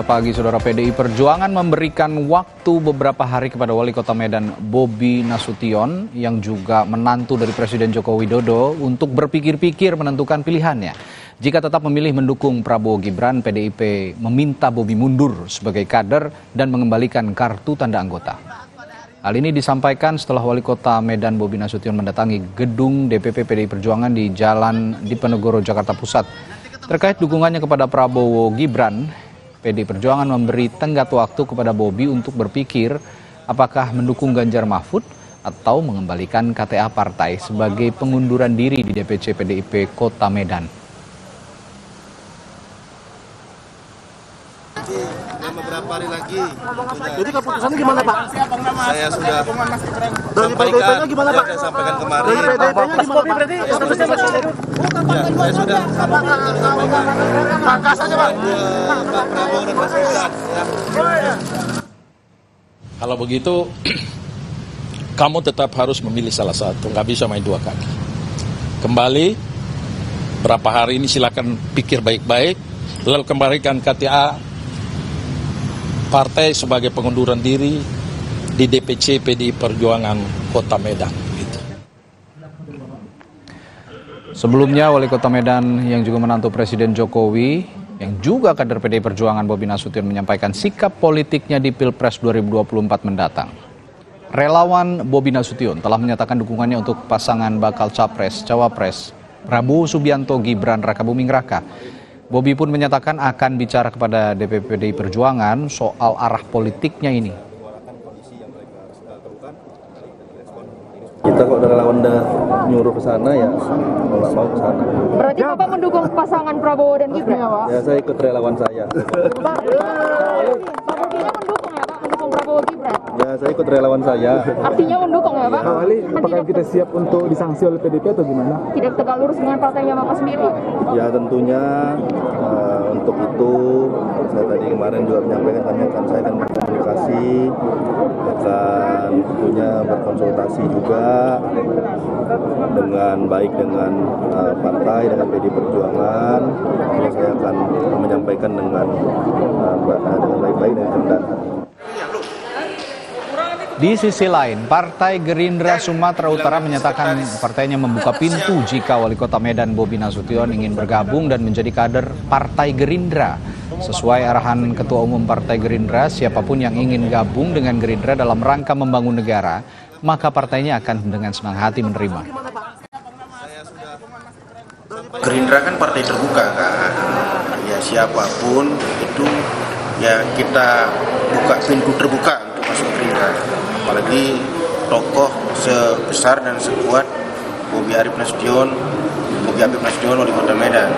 pagi, Saudara. PDI Perjuangan memberikan waktu beberapa hari kepada Wali Kota Medan Bobi Nasution yang juga menantu dari Presiden Joko Widodo untuk berpikir-pikir menentukan pilihannya. Jika tetap memilih mendukung Prabowo Gibran, PDIP meminta Bobi mundur sebagai kader dan mengembalikan kartu tanda anggota. Hal ini disampaikan setelah Wali Kota Medan Bobi Nasution mendatangi gedung DPP PDI Perjuangan di Jalan Diponegoro, Jakarta Pusat. Terkait dukungannya kepada Prabowo Gibran, PDI Perjuangan memberi tenggat waktu kepada Bobi untuk berpikir apakah mendukung Ganjar Mahfud atau mengembalikan KTA partai sebagai pengunduran diri di DPC PDIP Kota Medan. Beberapa hari lagi. Jadi keputusannya gimana, Pak? Saya sudah Dari PDIP-nya gimana, Pak? saya sampaikan kemarin. Dari PDIP-nya gimana, Pak? Ya, saya sudah sampaikan. Pangkas aja, Pak. Pak Prabowo dan Mas Gibran. Ya. Kalau begitu, kamu tetap harus memilih salah satu, nggak bisa main dua kaki. Kembali, berapa hari ini silakan pikir baik-baik, lalu kembalikan KTA partai sebagai pengunduran diri di DPC PDI Perjuangan Kota Medan. Gitu. Sebelumnya, Wali Kota Medan yang juga menantu Presiden Jokowi, yang juga kader PDI Perjuangan Bobi Nasution menyampaikan sikap politiknya di Pilpres 2024 mendatang. Relawan Bobi Nasution telah menyatakan dukungannya untuk pasangan bakal Capres-Cawapres Prabowo Subianto Gibran Rakabuming Raka. Bobi pun menyatakan akan bicara kepada DPP PDI Perjuangan soal arah politiknya ini. Kita kok dari lawan nyuruh ke sana ya, nggak mau ke sana. Berarti Bapak mendukung pasangan Prabowo dan Gibran? Ya saya ikut relawan saya. Pak Bobinya mendukung ya Pak, mendukung Prabowo Gibran? Ya saya ikut relawan saya. Artinya mendukung ya Pak? Pak Wali, apakah kita siap untuk disanksi oleh PDIP atau gimana? Tidak tegak lurus dengan partainya Bapak sendiri? Ya tentunya untuk itu saya tadi kemarin juga menyampaikan saya akan berkomunikasi, akan tentunya berkonsultasi juga dengan baik dengan partai, dengan PDI Perjuangan. Saya akan menyampaikan dengan baik-baik dan cerdas. Di sisi lain, Partai Gerindra Sumatera Utara menyatakan partainya membuka pintu jika Wali Kota Medan Bobi Nasution ingin bergabung dan menjadi kader Partai Gerindra. Sesuai arahan Ketua Umum Partai Gerindra, siapapun yang ingin gabung dengan Gerindra dalam rangka membangun negara, maka partainya akan dengan senang hati menerima. Gerindra kan partai terbuka kan, ya siapapun itu ya kita buka pintu terbuka untuk masuk Gerindra. Apalagi tokoh sebesar dan sekuat Bobi Afif Nasution, Wali Kota Medan.